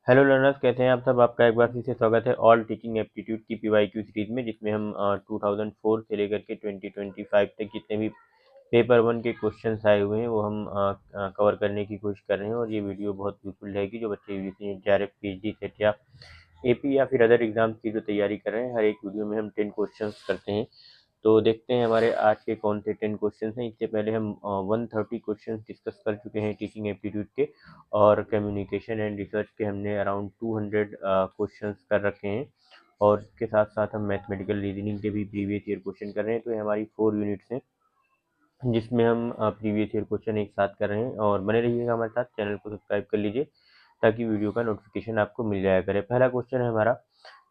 Hello learners, कैसे हैं आप सब। आपका एक बार फिर से स्वागत है ऑल टीचिंग एप्टीट्यूड की पीवाईक्यू सीरीज में, जिसमें हम 2004 से लेकर के 2025 तक जितने भी पेपर वन के क्वेश्चंस आए हुए हैं वो हम कवर करने की कोशिश कर रहे हैं। और ये वीडियो बहुत यूजफुल रहेगी जो बच्चे UGC net, JRF, PhD set या एपी या फिर अदर एग्जाम्स की जो तैयारी कर रहे हैं। हर एक वीडियो में हम 10 क्वेश्चंस करते हैं। तो देखते हैं हमारे आज के कौन से 10 क्वेश्चन हैं। इससे पहले हम 130 क्वेश्चन डिस्कस कर चुके हैं टीचिंग एप्टीट्यूड के, और कम्युनिकेशन एंड रिसर्च के हमने अराउंड 200 क्वेश्चंस कर रखे हैं। और इसके साथ साथ हम मैथमेटिकल रीजनिंग के भी प्रीवियस ईयर क्वेश्चन कर रहे हैं। तो ये हमारी 4 यूनिट्स हैं जिसमें हम प्रीवियस ईयर क्वेश्चन एक साथ कर रहे हैं। और बने रहिएगा हमारे साथ, चैनल को सब्सक्राइब कर लीजिए ताकि वीडियो का नोटिफिकेशन आपको मिल जाया करे। पहला क्वेश्चन है हमारा,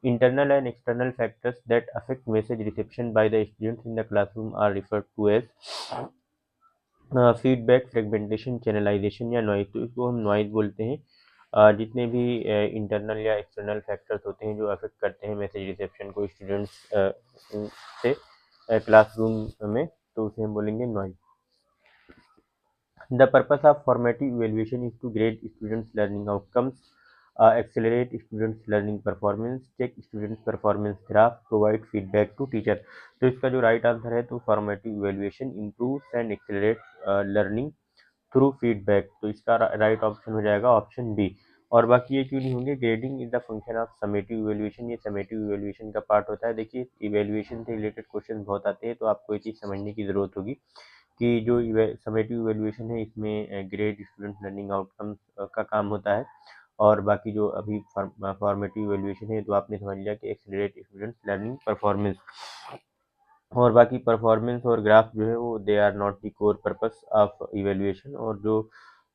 internal and external factors that affect message reception by the students in the classroom are referred to as feedback, fragmentation, channelisation या नॉइज। तो इसको हम नॉइज बोलते हैं। जितने भी इंटरनल या एक्सटर्नल फैक्टर्स होते हैं जो अफेक्ट करते हैं मैसेज रिसेप्शन को स्टूडेंट्स से क्लासरूम में, तो उसे हम बोलेंगे noise. The purpose of formative evaluation is to grade students' learning outcomes, accelerate students' learning performance, check students' performance graph, provide feedback to teacher। तो इसका जो राइट आंसर है तो formative evaluation improves and accelerates learning through feedback. तो इसका right option हो जाएगा option B. और बाकी ये क्यों नहीं होंगे, grading is the function of summative evaluation, ये समेटिव इवेल्युएशन का पार्ट होता है। देखिए इवेल्युएशन से रिलेटेड क्वेश्चन बहुत आते हैं, तो आपको ये चीज़ समझने की ज़रूरत होगी कि जो समेटिव इवेल्युएशन है इसमें ग्रेड स्टूडेंट लर्निंग आउटकम्स का काम होता है। और बाकी जो अभी फॉर्मेटिव इवेल्युएशन है तो आपने समझ लिया कि एक्सेलरेट स्टूडेंट लर्निंग परफॉर्मेंस। और बाकी परफॉर्मेंस और ग्राफ जो है वो they are not the core purpose of evaluation. और जो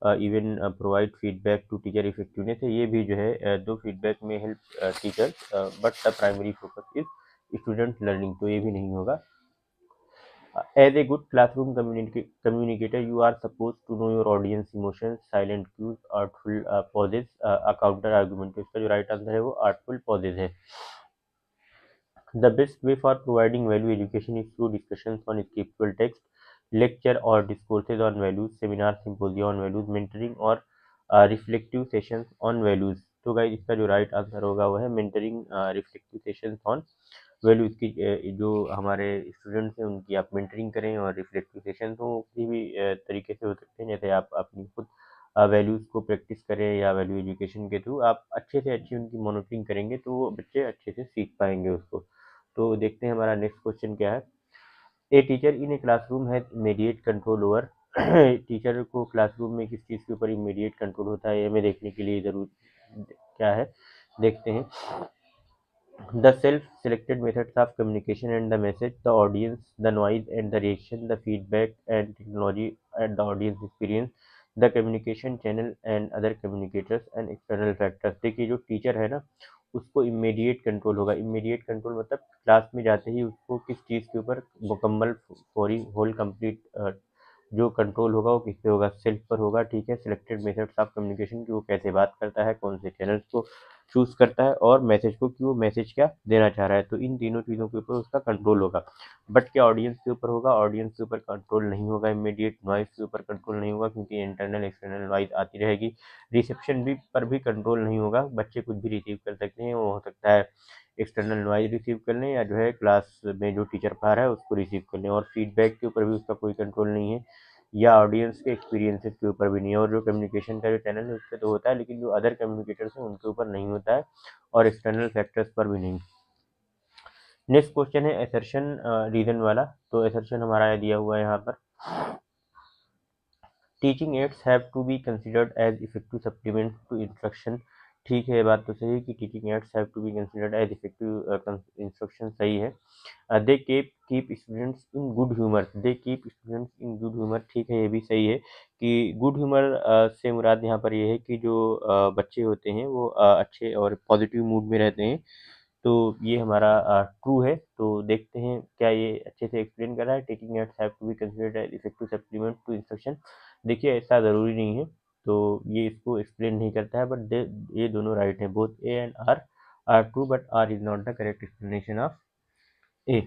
even provide feedback to teacher effectiveness है, ये भी जो है दो फीडबैक में help teacher, but the primary focus is student learning, तो ये भी नहीं होगा। As a good classroom communicator, you are supposed to know your audience emotions, silent cues, artful pauses, a counter argument। तो इसका जो राइट आंसर है वो artful pauses है। The best way for providing value education is through discussions on scriptural text, lecture or discourses on values, seminar, symposia on values, mentoring और reflective sessions on values। तो guys इसका जो right answer होगा वो है mentoring, reflective sessions on values की। जो हमारे स्टूडेंट्स हैं उनकी आप मेंटरिंग करें, और रिफ्लेक्टिव सेशंस हो किसी भी तरीके से हो सकते हैं, जैसे आप अपनी खुद वैल्यूज़ को प्रैक्टिस करें या वैल्यू एजुकेशन के थ्रू आप अच्छे से अच्छी उनकी मॉनिटरिंग करेंगे तो वो बच्चे अच्छे से सीख पाएंगे उसको। तो देखते हैं हमारा नेक्स्ट क्वेश्चन क्या है। A teacher in a classroom है इमीडिएट कंट्रोल ओवर। टीचर को क्लासरूम में किस चीज़ के ऊपर इमीडिएट कंट्रोल होता है, ये हमें देखने के लिए ज़रूर क्या है, देखते हैं। The self-selected methods of communication and the message, the audience, the noise and the reaction, the feedback and technology and the audience experience, the communication channel and other communicators and external factors। देखिए जो teacher है ना उसको immediate control होगा। Immediate control मतलब class में जाते ही उसको किस चीज़ के ऊपर मुकम्मल फौरी होल कंप्लीट जो कंट्रोल होगा वो किस पे होगा, सेल्फ पर होगा। ठीक है, सिलेक्टेड मेथड्स ऑफ कम्युनिकेशन की वो कैसे बात करता है, कौन से चैनल्स को चूज करता है, और मैसेज को कि वो मैसेज क्या देना चाह रहा है। तो इन तीनों चीज़ों के ऊपर उसका कंट्रोल होगा। बट क्या ऑडियंस के ऊपर होगा, ऑडियंस के ऊपर कंट्रोल नहीं होगा। इमीडिएट नॉइस के ऊपर कंट्रोल नहीं होगा क्योंकि इंटरनल एक्सटर्नल नॉइस आती रहेगी। रिसेप्शन भी पर भी कंट्रोल नहीं होगा, बच्चे कुछ भी रिसीव कर सकते हैं, वो हो सकता है एक्सटर्नल नॉइज रिसीव कर लें या जो है क्लास में जो टीचर पढ़ा रहा है उसको रिसीव कर लें। और फीडबैक के ऊपर भी उसका कोई कंट्रोल नहीं है, या ऑडियंस के एक्सपीरियंसेस के ऊपर भी नहीं है। और जो कम्युनिकेशन का जो चैनल है उस पर तो होता है, लेकिन जो अदर कम्युनिकेटर्स हैं उनके ऊपर नहीं होता है, और एक्सटर्नल फैक्टर्स पर भी नहीं। नेक्स्ट क्वेश्चन है एसर्शन रीजन वाला। तो एसर्शन हमारा दिया हुआ है यहाँ पर, teaching aids have to be considered as effective supplement to instruction. ठीक है, ये बात तो सही है कि teaching aids have to be considered as effective instruction, सही है। They keep students in good humour, they keep students in good humour. ठीक है, ये भी सही है कि गुड ह्यूमर से मुराद यहाँ पर ये है कि जो बच्चे होते हैं वो अच्छे और पॉजिटिव मूड में रहते हैं। तो ये हमारा ट्रू है। तो देखते हैं क्या ये अच्छे से एक्सप्लेन कर रहा है। Taking aids have to be considered as effective supplement to instruction. देखिए ऐसा ज़रूरी नहीं है, तो ये इसको एक्सप्लेन नहीं करता है, बट ये दोनों राइट हैं। Both A and R true, but R is not the correct explanation of A.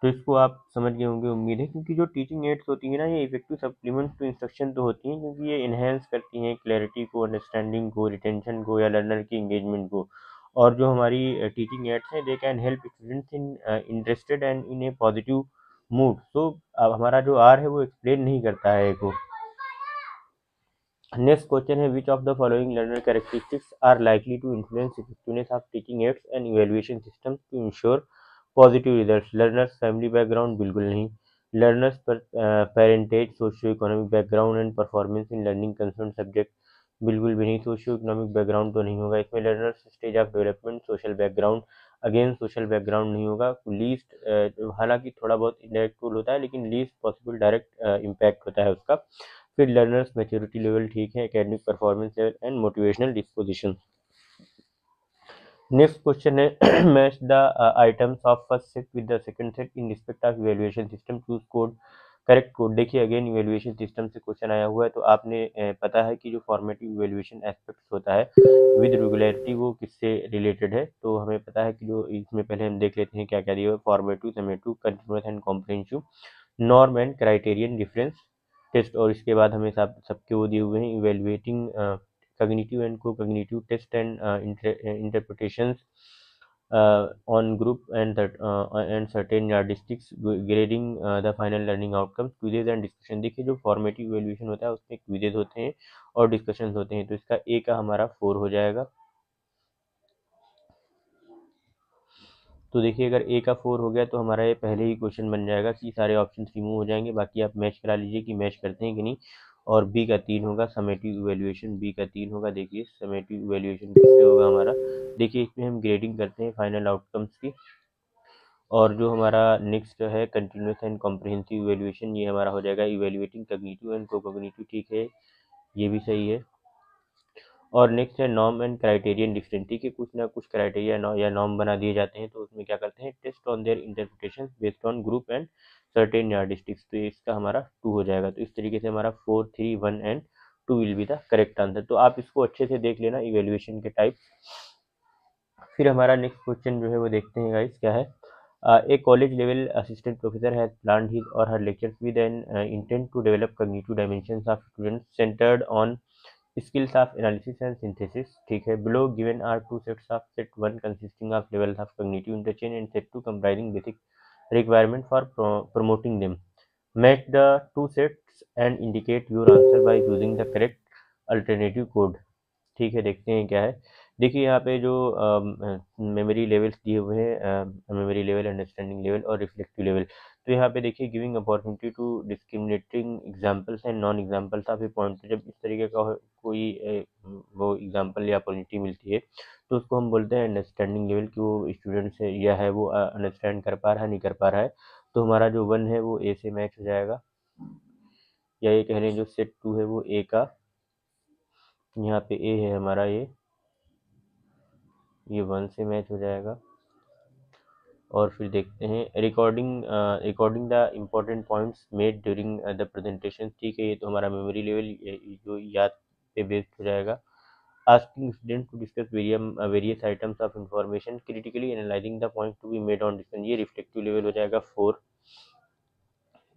तो इसको आप समझ गए होंगे उम्मीद है, क्योंकि जो टीचिंग एड्स होती हैं ना, ये इफेक्टिव सप्लीमेंट टू इंस्ट्रक्शन तो होती हैं, क्योंकि ये इन्हेंस करती हैं क्लैरिटी को, अंडरस्टैंडिंग को, रिटेंशन को या लर्नर की इंगेजमेंट को। और जो हमारी टीचिंग एड्स हैं, they can help students in interested and in A positive mood. तो अब हमारा जो आर है वो एक्सप्लेन नहीं करता है को। नेक्स्ट क्वेश्चन है, which of the following learner characteristics are likely to influence effectiveness of teaching aids and evaluation system to ensure positive results. Learners family background बिल्कुल नहीं, लर्नर्स पर parentage, socio economic background and performance in learning concern subject बिल्कुल भी नहीं, socio economic background तो नहीं होगा इसमें। Learners stage of development, social background, again social background नहीं होगा। लीस्ट हालांकि थोड़ा बहुत इनडायरेक्ट रोल होता है, लेकिन लीस्ट पॉसिबल डायरेक्ट इम्पैक्ट होता है उसका। फिर लर्नर्स मैच्योरिटी लेवल ठीक है, academic performance level and motivational disposition. Next question है, match the items of first set with the second set in respect of evaluation system, choose code correct code. देखिए again evaluation system से question आया हुआ है, तो आपने पता है कि जो फॉर्मेटिव इवैल्यूएशन एस्पेक्ट्स होता है विद रेगुलरिटी वो किससे रिलेटेड है। तो हमें पता है कि जो इसमें पहले हम देख लेते हैं क्या क्या दिया हुआ है। Formative, summative, continuous and comprehensive, norm and criterion difference test. और इसके बाद हमें सबके वो दिए हुए हैं, evaluating cognitive and co-cognitive test and interpretations on group and certain yardsticks, grading the final learning outcomes, quizzes and discussion। देखिए जो फॉर्मेटिव इवेल्युएशन होता है उसमें क्विजेज होते हैं और डिस्कशंस होते हैं, तो इसका ए का हमारा 4 हो जाएगा। तो देखिए अगर ए का 4 हो गया तो हमारा ये पहले ही क्वेश्चन बन जाएगा कि सारे ऑप्शन रिमूव हो जाएंगे, बाकी आप मैच करा लीजिए कि मैच करते हैं कि नहीं। और बी का 3 होगा, समेटिव इवैल्यूएशन, बी का 3 होगा। देखिए समेटिव इवैल्यूएशन किससे होगा हमारा, देखिए इसमें हम ग्रेडिंग करते हैं फाइनल आउटकम्स की। और जो हमारा नेक्स्ट है कंटिन्यूस एंड कॉम्प्रिहेंसिव इवैल्यूएशन, ये हमारा हो जाएगा इवैल्यूएटिंग कॉग्निटिव एंड को कॉग्निटिव, ठीक है ये भी सही है। और नेक्स्ट है नॉर्म एंड क्राइटेरियन डिफरेंट, ठीक है कुछ ना कुछ क्राइटेरिया या नॉर्म बना दिए जाते हैं, तो उसमें क्या करते हैं, test on their interpretation based on group and certain yardsticks. तो इसका हमारा 2 हो जाएगा। तो इस तरीके से हमारा 4, 3, 1 and 2 will be the correct answer. तो आप इसको अच्छे से देख लेना इवेल्युएशन के टाइप। फिर हमारा नेक्स्ट क्वेश्चन जो है वो देखते हैं गाइस क्या है। A college level assistant professor has planned his or her lectures with an intent to develop cognitive dimensions of students centered on skills of analysis and synthesis, ठीक है। below given are two sets of set 1 consisting of levels of cognitive interchange and set 2 comprising basic requirement for promoting them, match the two sets and indicate your answer by using the correct alternative code, ठीक है। देखते हैं क्या है। देखिए यहाँ पे जो मेमोरी लेवल्स दिए हुए हैं, मेमोरी लेवल, अंडरस्टैंडिंग लेवल और रिफ्लेक्टिव लेवल। तो यहाँ पे देखिए giving opportunity to discriminating examples and non examples of a point. जब इस तरीके का कोई वो एग्जांपल या अपॉर्चुनिटी मिलती है तो उसको हम बोलते हैं अंडरस्टैंडिंग लेवल, कि वो स्टूडेंट से या है वो अंडरस्टैंड कर पा रहा है नहीं कर पा रहा है। तो हमारा जो 1 है वो ए से मैच हो जाएगा, या ये कह रहे हैं जो सेट 2 है वो ए का, यहाँ पे ए है हमारा, ये 1 से मैच हो जाएगा। और फिर देखते हैं recording the important points made during the presentation, ठीक है ये तो हमारा मेमोरी लेवल जो याद पे बेस्ड हो जाएगा। Asking student to discuss various items of information critically analysing the point to be made on discussion, ये रिफ्लेक्टिव लेवल हो जाएगा 4।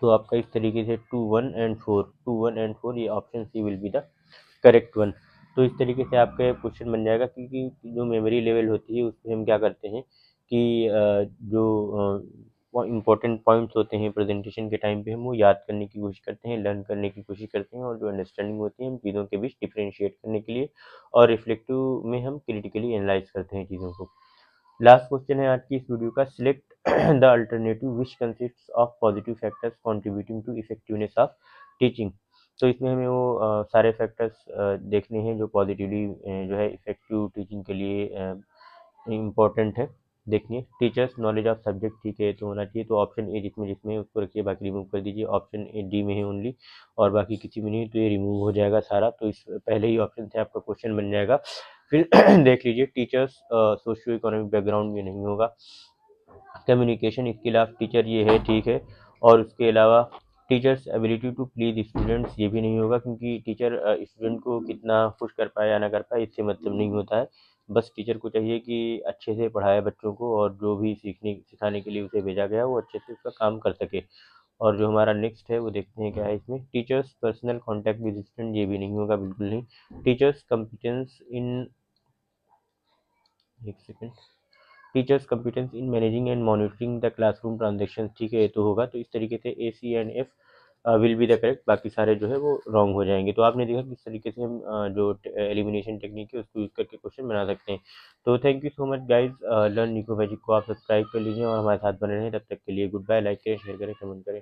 तो आपका इस तरीके से 2, 1 एंड 4, 2, 1 एंड 4, ये option C will be the correct one. तो इस तरीके से आपका क्वेश्चन बन जाएगा, क्योंकि जो मेमोरी लेवल होती है उसमें हम क्या करते हैं कि जो इम्पोर्टेंट पॉइंट्स होते हैं प्रेजेंटेशन के टाइम पे हम वो याद करने की कोशिश करते हैं, लर्न करने की कोशिश करते हैं। और जो अंडरस्टैंडिंग होती है हम चीज़ों के बीच डिफ्रेंशिएट करने के लिए, और रिफ्लेक्टिव में हम क्रिटिकली एनालाइज करते हैं चीज़ों को। लास्ट क्वेश्चन है आज की इस वीडियो का, select the alternative which consists of positive factors contributing to effectiveness of teaching. तो इसमें हमें वो सारे फैक्टर्स देखने हैं जो पॉजिटिवली जो है इफेक्टिव टीचिंग के लिए इम्पोर्टेंट है। देखिए टीचर्स नॉलेज ऑफ सब्जेक्ट, ठीक है तो होना चाहिए। तो ऑप्शन ए जिसमें जिसमें उसको रखिए, बाकी रिमूव कर दीजिए। ऑप्शन ए डी में है ओनली, और बाकी किसी में नहीं, तो ये रिमूव हो जाएगा सारा। तो इस पहले ही ऑप्शन से आपका क्वेश्चन बन जाएगा। फिर देख लीजिए टीचर्स सोशियो इकोनॉमिक बैकग्राउंड में नहीं होगा। कम्युनिकेशन स्किल ऑफ टीचर ये है, ठीक है। और उसके अलावा teacher's ability to please students, ये भी नहीं होगा, क्योंकि टीचर स्टूडेंट को कितना खुश कर पाए या ना कर पाए इससे मतलब नहीं होता है। बस टीचर को चाहिए कि अच्छे से पढ़ाए बच्चों को, और जो भी सीखने सिखाने के लिए उसे भेजा गया वो अच्छे से उसका काम कर सके। और जो हमारा नेक्स्ट है वो देखते हैं क्या है इसमें। Teachers personal contact with student, ये भी नहीं होगा, बिल्कुल नहीं। टीचर्स कॉम्पिटेंस इन, एक सेकेंड, teachers competence in managing and monitoring the classroom transaction, ठीक है ये तो होगा। तो इस तरीके से A C and F will be the correct, बाकी सारे जो है वो रॉन्ग हो जाएंगे। तो आपने देखा किस तरीके से हम जो एलिमिनेशन टेक्निक है उसको यूज़ करके क्वेश्चन बना सकते हैं। तो thank you so much guys, learn निको मैजिक को आप सब्सक्राइब कर लीजिए और हमारे साथ बने रहें। तब तक के लिए गुड बाय, लाइक करें, शेयर करें, कमेंट करें।